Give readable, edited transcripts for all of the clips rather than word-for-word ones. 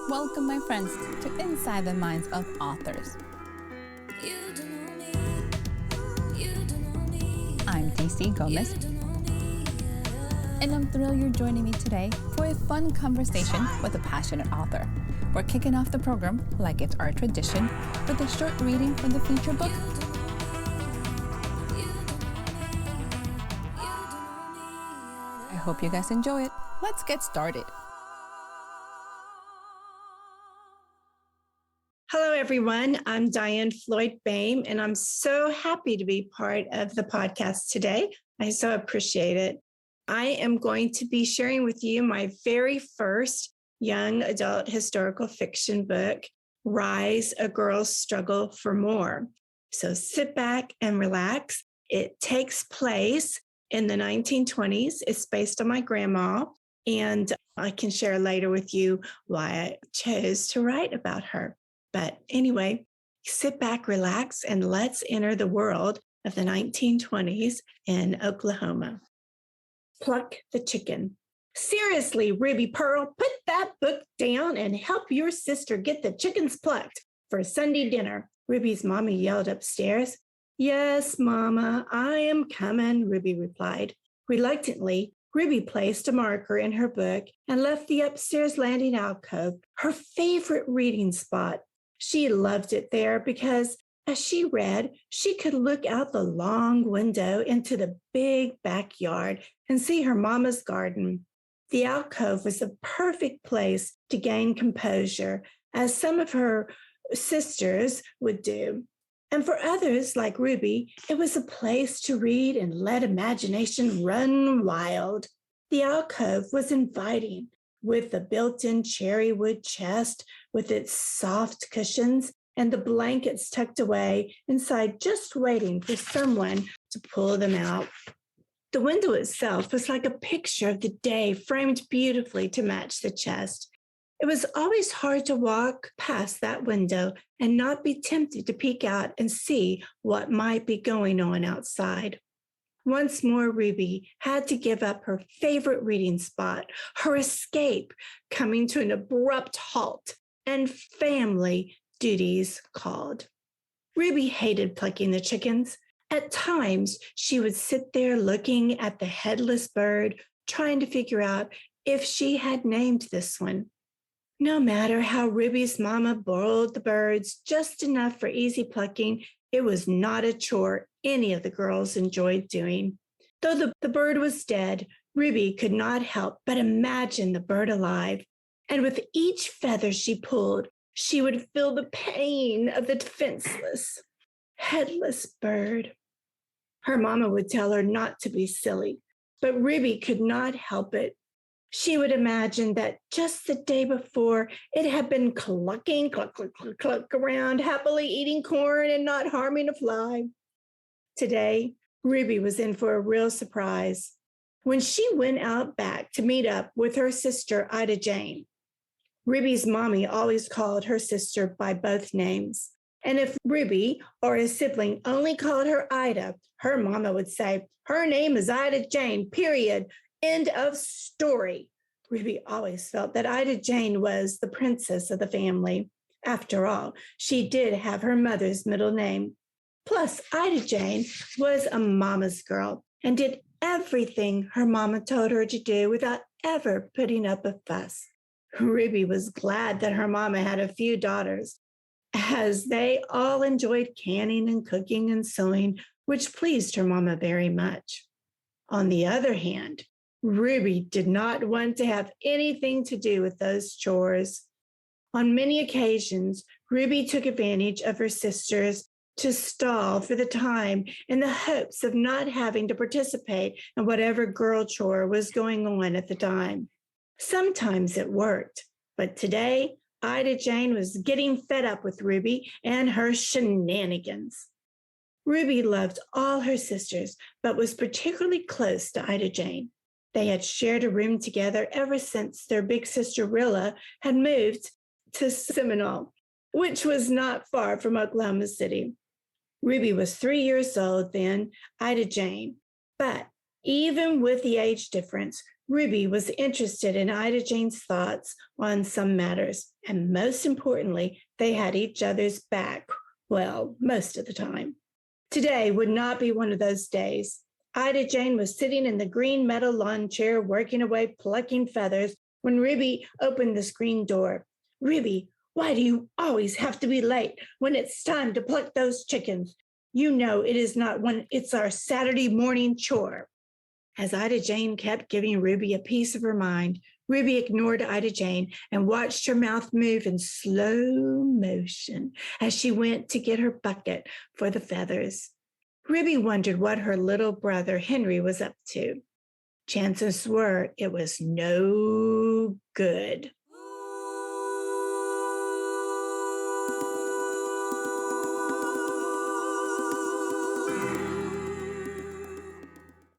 Welcome, my friends, to Inside the Minds of Authors. I'm DC Gomez, and I'm thrilled you're joining me today for a fun conversation with a passionate author. We're kicking off the program, like it's our tradition, with a short reading from the feature book. I hope you guys enjoy it. Let's get started. Hello, everyone. I'm Diann Floyd Boehm, and I'm so happy to be part of the podcast today. I so appreciate it. I am going to be sharing with you my very first young adult historical fiction book, Rise, A Girl's Struggle for More. So sit back and relax. It takes place in the 1920s. It's based on my grandma, and I can share later with you why I chose to write about her. But anyway, sit back, relax, and let's enter the world of the 1920s in Oklahoma. Pluck the chicken. Seriously, Ruby Pearl, put that book down and help your sister get the chickens plucked for Sunday dinner, Ruby's mommy yelled upstairs. Yes, Mama, I am coming, Ruby replied. Reluctantly, Ruby placed a marker in her book and left the upstairs landing alcove, her favorite reading spot. She loved it there because, as she read, she could look out the long window into the big backyard and see her mama's garden. The alcove was the perfect place to gain composure, as some of her sisters would do. And for others, like Ruby, it was a place to read and let imagination run wild. The alcove was inviting, with the built-in cherry wood chest with its soft cushions and the blankets tucked away inside, just waiting for someone to pull them out. The window itself was like a picture of the day framed beautifully to match the chest. It was always hard to walk past that window and not be tempted to peek out and see what might be going on outside. Once more, Ruby had to give up her favorite reading spot, her escape coming to an abrupt halt, and family duties called. Ruby hated plucking the chickens. At times, she would sit there looking at the headless bird, trying to figure out if she had named this one. No matter how Ruby's mama boiled the birds just enough for easy plucking, it was not a chore any of the girls enjoyed doing. Though the bird was dead, Ruby could not help but imagine the bird alive. And with each feather she pulled, she would feel the pain of the defenseless, headless bird. Her mama would tell her not to be silly, but Ruby could not help it. She would imagine that just the day before, it had been clucking, cluck, cluck, cluck, cluck around, happily eating corn and not harming a fly. Today, Ruby was in for a real surprise when she went out back to meet up with her sister, Ida Jane. Ruby's mommy always called her sister by both names. And if Ruby or a sibling only called her Ida, her mama would say, her name is Ida Jane, period. End of story. Ruby always felt that Ida Jane was the princess of the family. After all, she did have her mother's middle name. Plus, Ida Jane was a mama's girl and did everything her mama told her to do without ever putting up a fuss. Ruby was glad that her mama had a few daughters, as they all enjoyed canning and cooking and sewing, which pleased her mama very much. On the other hand, Ruby did not want to have anything to do with those chores. On many occasions, Ruby took advantage of her sisters to stall for the time in the hopes of not having to participate in whatever girl chore was going on at the time. Sometimes it worked, but today, Ida Jane was getting fed up with Ruby and her shenanigans. Ruby loved all her sisters, but was particularly close to Ida Jane. They had shared a room together ever since their big sister Rilla had moved to Seminole, which was not far from Oklahoma City. Ruby was 3 years old then, Ida Jane, but even with the age difference, Ruby was interested in Ida Jane's thoughts on some matters, and most importantly, they had each other's back. Well, most of the time. Today would not be one of those days. Ida Jane was sitting in the green metal lawn chair, working away, plucking feathers, when Ruby opened the screen door. Ruby, why do you always have to be late when it's time to pluck those chickens? You know it is not when it's our Saturday morning chore. As Ida Jane kept giving Ruby a piece of her mind, Ruby ignored Ida Jane and watched her mouth move in slow motion as she went to get her bucket for the feathers. Ruby wondered what her little brother Henry was up to. Chances were it was no good.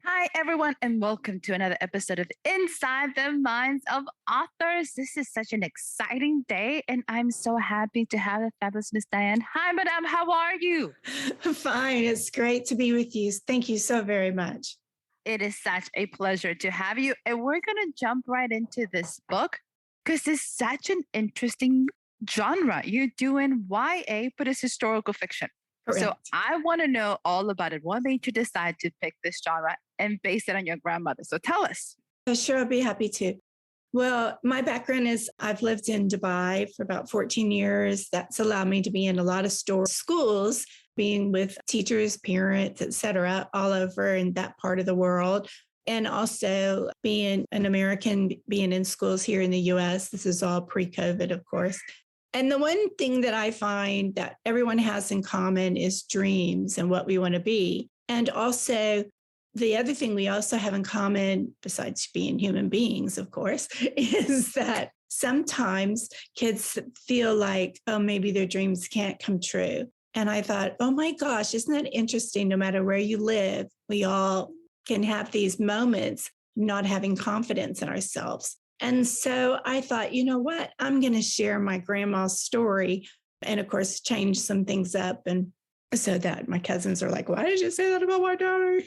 Hi, everyone, and welcome to another episode of Inside the Minds of Authors. This is such an exciting day, and I'm so happy to have the fabulous Miss Diann. Hi, Madame. How are you? Fine. It's great to be with you. Thank you so very much. It is such a pleasure to have you. And we're going to jump right into this book because it's such an interesting genre. You're doing YA, but it's historical fiction. Correct. So I want to know all about it. What made you decide to pick this genre and base it on your grandmother? So tell us. Sure, I'll be happy to. Well, my background is I've lived in Dubai for about 14 years. That's allowed me to be in a lot of schools, being with teachers, parents, et cetera, all over in that part of the world. And also being an American, being in schools here in the US. This is all pre-COVID, of course. And the one thing that I find that everyone has in common is dreams and what we want to be. And also, the other thing we also have in common, besides being human beings, of course, is that sometimes kids feel like, oh, maybe their dreams can't come true. And I thought, oh my gosh, isn't that interesting? No matter where you live, we all can have these moments not having confidence in ourselves. And so I thought, you know what? I'm going to share my grandma's story and, of course, change some things up. And so that my cousins are like, why did you say that about my daughter?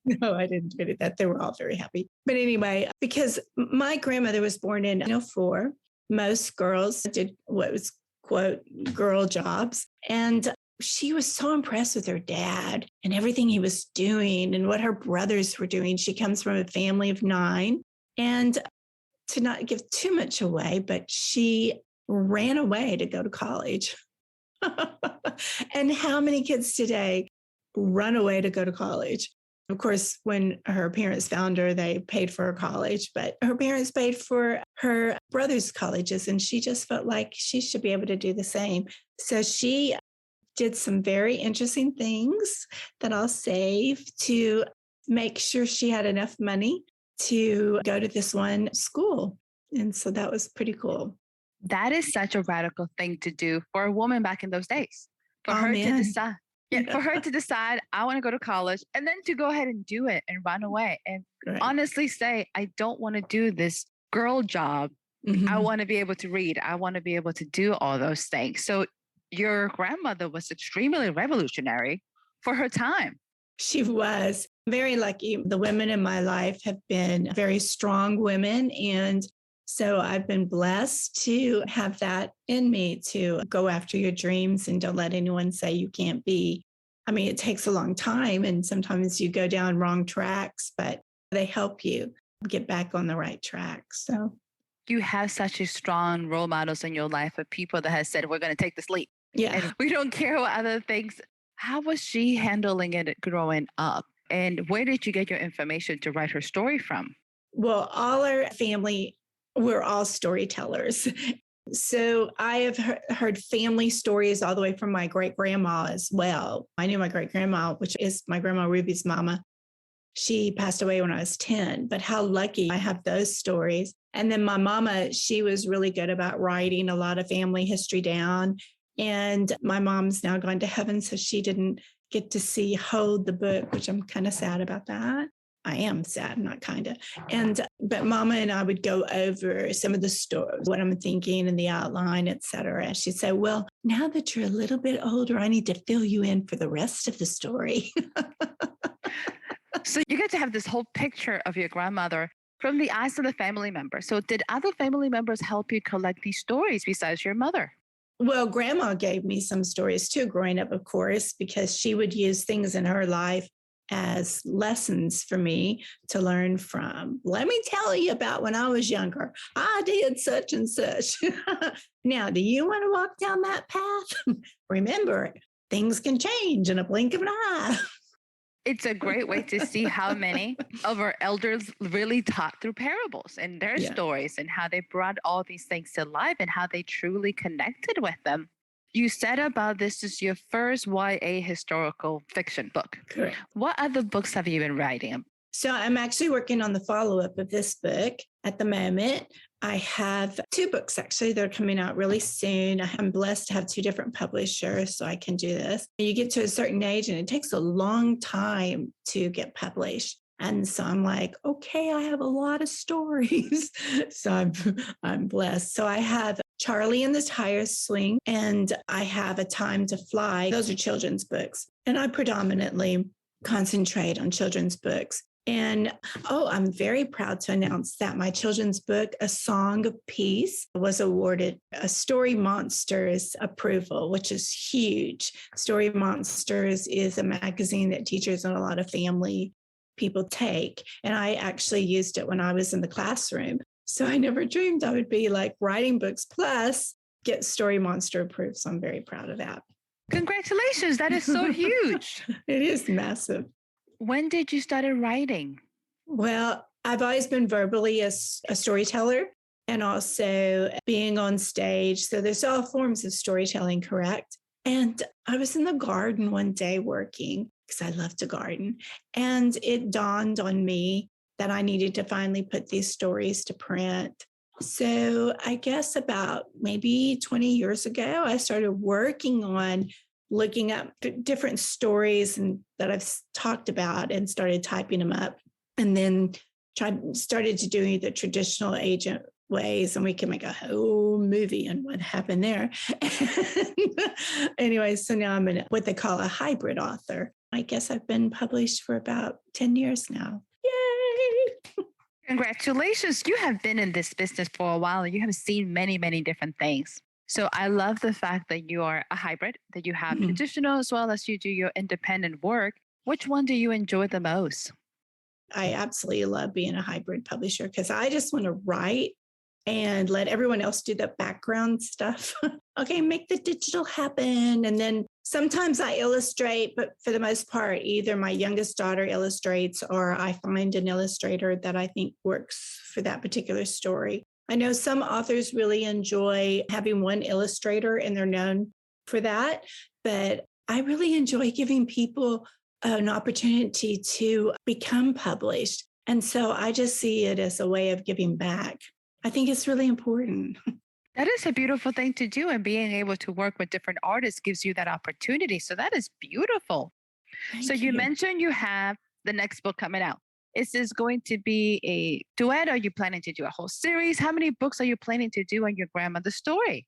No, I didn't do that. They were all very happy. But anyway, because my grandmother was born in 1904, most girls did what was, quote, girl jobs. And she was so impressed with her dad and everything he was doing and what her brothers were doing. She comes from a family of 9. And to not give too much away, but she ran away to go to college. And how many kids today run away to go to college? Of course, when her parents found her, they paid for her college, but her parents paid for her brother's colleges, and she just felt like she should be able to do the same. So she did some very interesting things that I'll save to make sure she had enough money to go to this one school. And so that was pretty cool. That is such a radical thing to do for a woman back in those days. For her to decide, I want to go to college, and then to go ahead and do it and run away and honestly say, I don't want to do this girl job. Mm-hmm. I want to be able to read. I want to be able to do all those things. So your grandmother was extremely revolutionary for her time. She was very lucky. The women in my life have been very strong women. And so I've been blessed to have that in me to go after your dreams and don't let anyone say you can't be. I mean, it takes a long time and sometimes you go down wrong tracks, but they help you get back on the right track. So you have such a strong role models in your life of people that have said, we're going to take this leap. Yeah. And we don't care what other things. How was she handling it growing up? And where did you get your information to write her story from? Well, all our family, we're all storytellers. So I have heard family stories all the way from my great-grandma as well. I knew my great-grandma, which is my grandma Ruby's mama. She passed away when I was 10, but how lucky I have those stories. And then my mama, she was really good about writing a lot of family history down. And my mom's now gone to heaven, so she didn't get to see Hold the book, which I'm kind of sad about that. I am sad, not kind of. But Mama and I would go over some of the stories, what I'm thinking and the outline, et cetera. She'd say, well, now that you're a little bit older, I need to fill you in for the rest of the story. So you get to have this whole picture of your grandmother from the eyes of the family member. So did other family members help you collect these stories besides your mother? Well, grandma gave me some stories too, growing up, of course, because she would use things in her life as lessons for me to learn from. Let me tell you about when I was younger. I did such and such. Now, do you want to walk down that path? Remember, things can change in a blink of an eye. It's a great way to see how many of our elders really taught through parables and their stories and how they brought all these things to life and how they truly connected with them. You said about this is your first YA historical fiction book. Correct. What other books have you been writing? So I'm actually working on the follow-up of this book at the moment. I have 2 books actually that are coming out really soon. I'm blessed to have 2 different publishers, so I can do this. You get to a certain age and it takes a long time to get published. And so I'm like, okay, I have a lot of stories. So I'm blessed. So I have Charlie and the Tire Swing, and I have A Time to Fly. Those are children's books. And I predominantly concentrate on children's books. And I'm very proud to announce that my children's book, A Song of Peace, was awarded a Story Monsters approval, which is huge. Story Monsters is a magazine that teachers and a lot of family people take. And I actually used it when I was in the classroom. So I never dreamed I would be like writing books plus get Story Monster approved. So I'm very proud of that. Congratulations. That is so huge. It is massive. When did you start writing? Well, I've always been verbally a storyteller and also being on stage. So there's all forms of storytelling, correct? And I was in the garden one day working because I love to garden. And it dawned on me that I needed to finally put these stories to print. So I guess about maybe 20 years ago, I started working on looking up different stories and that I've talked about and started typing them up, and then started to do the traditional agent ways, and we can make a whole movie on what happened there. Anyway, so now I'm what they call a hybrid author. I guess I've been published for about 10 years now. Yay! Congratulations. You have been in this business for a while and you have seen many, many different things. So I love the fact that you are a hybrid, that you have traditional as well as you do your independent work. Which one do you enjoy the most? I absolutely love being a hybrid publisher because I just want to write and let everyone else do the background stuff. Okay, make the digital happen. And then sometimes I illustrate, but for the most part, either my youngest daughter illustrates or I find an illustrator that I think works for that particular story. I know some authors really enjoy having one illustrator and they're known for that, but I really enjoy giving people an opportunity to become published. And so I just see it as a way of giving back. I think it's really important. That is a beautiful thing to do, and being able to work with different artists gives you that opportunity. So that is beautiful. So you mentioned you have the next book coming out. Is this going to be a duet? Are you planning to do a whole series? How many books are you planning to do on your grandmother's story?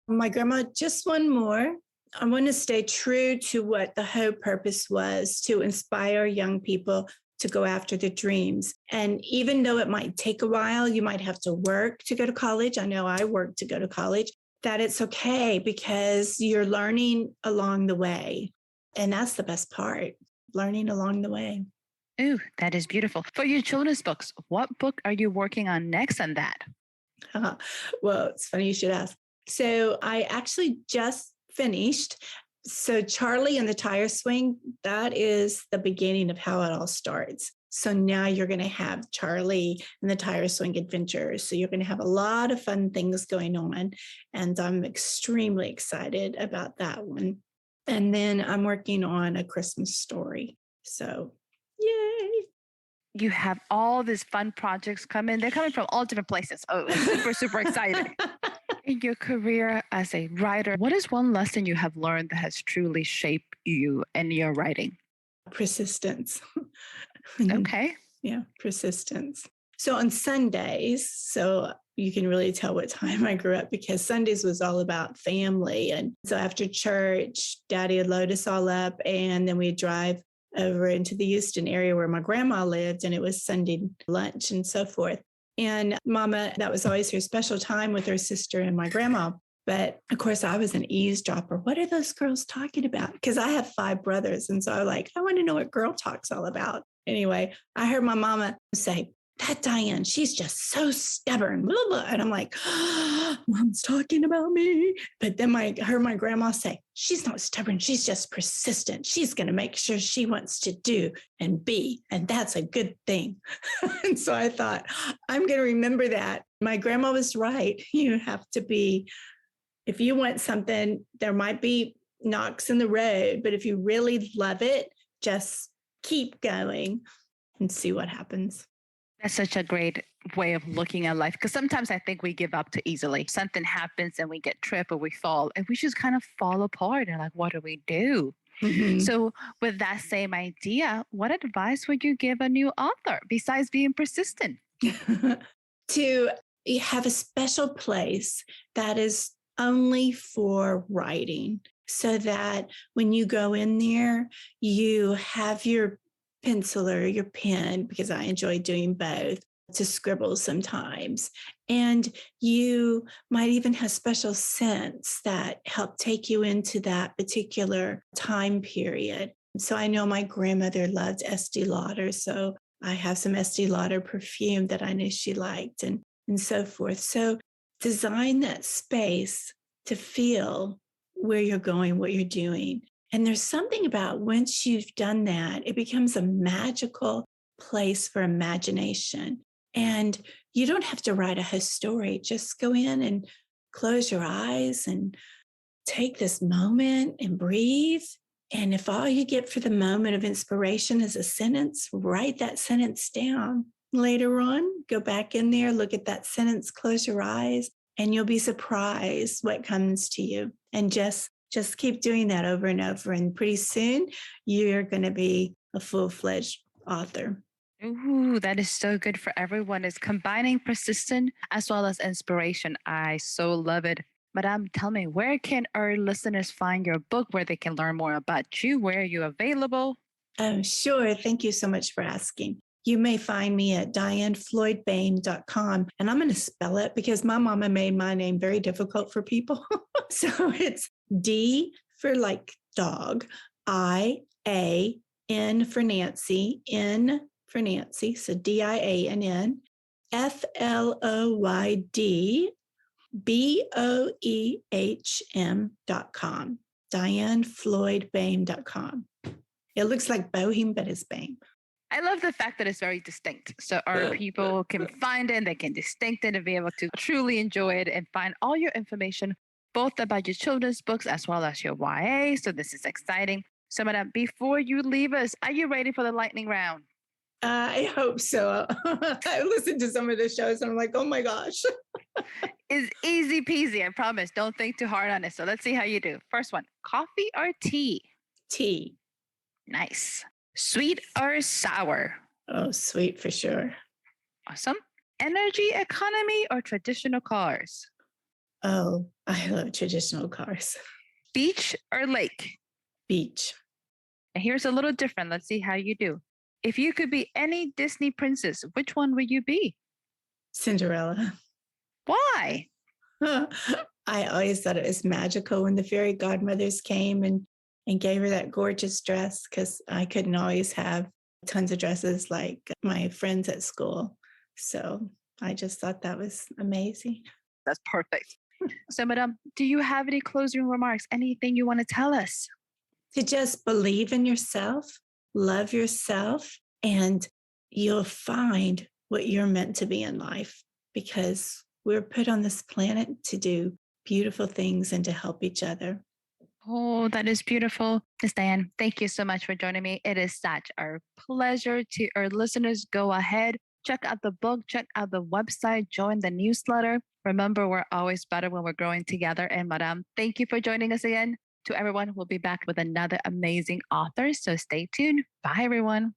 My grandma, just one more. I want to stay true to what the whole purpose was, to inspire young people to go after their dreams. And even though it might take a while, you might have to work to go to college. I know I worked to go to college, that it's okay because you're learning along the way. And that's the best part, learning along the way. Ooh, that is beautiful. For your children's books, what book are you working on next on that? Well, it's funny you should ask. So I actually just finished. So Charlie and the Tire Swing, that is the beginning of how it all starts. So now you're going to have Charlie and the Tire Swing Adventures. So you're going to have a lot of fun things going on. And I'm extremely excited about that one. And then I'm working on A Christmas Story. So yay. You have all these fun projects coming. They're coming from all different places. Oh, it's super, super exciting. In your career as a writer, what is one lesson you have learned that has truly shaped you in your writing? Persistence. Okay. Yeah, persistence. So on Sundays, so you can really tell what time I grew up because Sundays was all about family. And so after church, Daddy would load us all up and then we'd drive over into the Houston area where my grandma lived, and it was Sunday lunch and so forth. And Mama, that was always her special time with her sister and my grandma. But of course, I was an eavesdropper. What are those girls talking about? Because I have 5 brothers. And so I want to know what girl talk's all about. Anyway, I heard my mama say, that Diann, she's just so stubborn, blah, blah. And I'm like, oh, Mom's talking about me. But then I heard my grandma say, she's not stubborn. She's just persistent. She's going to make sure she wants to do and be. And that's a good thing. And so I thought, I'm going to remember that. My grandma was right. You have to be, if you want something, there might be knocks in the road, but if you really love it, just keep going and see what happens. That's such a great way of looking at life, because sometimes I think we give up too easily. Something happens and we get tripped or we fall and we just kind of fall apart and like, what do we do? Mm-hmm. So with that same idea, what advice would you give a new author besides being persistent? To have a special place that is only for writing, so that when you go in there, you have your pencil or your pen, because I enjoy doing both, to scribble sometimes. And you might even have special scents that help take you into that particular time period. So I know my grandmother loved Estee Lauder, so I have some Estee Lauder perfume that I knew she liked, and so forth. So design that space to feel where you're going, what you're doing. And there's something about once you've done that, it becomes a magical place for imagination. And you don't have to write a whole story. Just go in and close your eyes and take this moment and breathe. And if all you get for the moment of inspiration is a sentence, write that sentence down. Later on, go back in there, look at that sentence, close your eyes, and you'll be surprised what comes to you. And just keep doing that over and over. And pretty soon you're going to be a full-fledged author. Ooh, that is so good for everyone. Is combining persistence as well as inspiration. I so love it. Madame, tell me, where can our listeners find your book, where they can learn more about you? Where are you available? Sure. Thank you so much for asking. You may find me at diannfloydboehm.com. And I'm going to spell it because my mama made my name very difficult for people. So it's D for like dog, I-A-N for Nancy, N for Nancy. So D-I-A-N-N, FLOYDBOEHM.com, diannfloydboehm.com. It looks like Boehm, but it's Boehm. I love the fact that it's very distinct. So our people can find it, they can distinct it and be able to truly enjoy it and find all your information, both about your children's books as well as your YA. So this is exciting. So Madam, before you leave us, are you ready for the lightning round? I hope so. I listened to some of the shows and I'm like, oh my gosh. It's easy peasy, I promise. Don't think too hard on it. So let's see how you do. First one, coffee or tea? Tea. Nice. Sweet or sour? Oh, sweet for sure. Awesome. Energy economy or traditional cars? Oh, I love traditional cars. Beach or lake? Beach. And here's a little different. Let's see how you do. If you could be any Disney princess, which one would you be? Cinderella. Why? I always thought it was magical when the fairy godmothers came and gave her that gorgeous dress, because I couldn't always have tons of dresses like my friends at school. So I just thought that was amazing. That's perfect. So, Madame, do you have any closing remarks? Anything you want to tell us? To just believe in yourself, love yourself, and you'll find what you're meant to be in life, because we're put on this planet to do beautiful things and to help each other. Oh, that is beautiful. Ms. Diann, thank you so much for joining me. It is such a pleasure. To our listeners, go ahead, check out the book, check out the website, join the newsletter. Remember, we're always better when we're growing together. And Madame, thank you for joining us again. To everyone, we'll be back with another amazing author. So stay tuned. Bye, everyone.